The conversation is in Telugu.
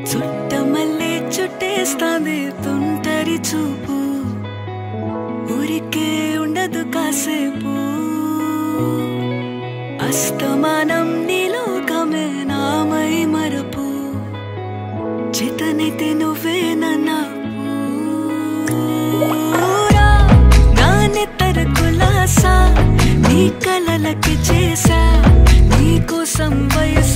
చుట్టమల్లే చుట్టేస్తాంది తుంటరి చూపు ఊరికే ఉండదు కాసేపు అస్తమానం నీలోకమే నామై మరపు చేతనైతే నువ్వే నన్నా నానెత్తర కులాసా నీ కలలకి చేసా నీ కోసం వయసు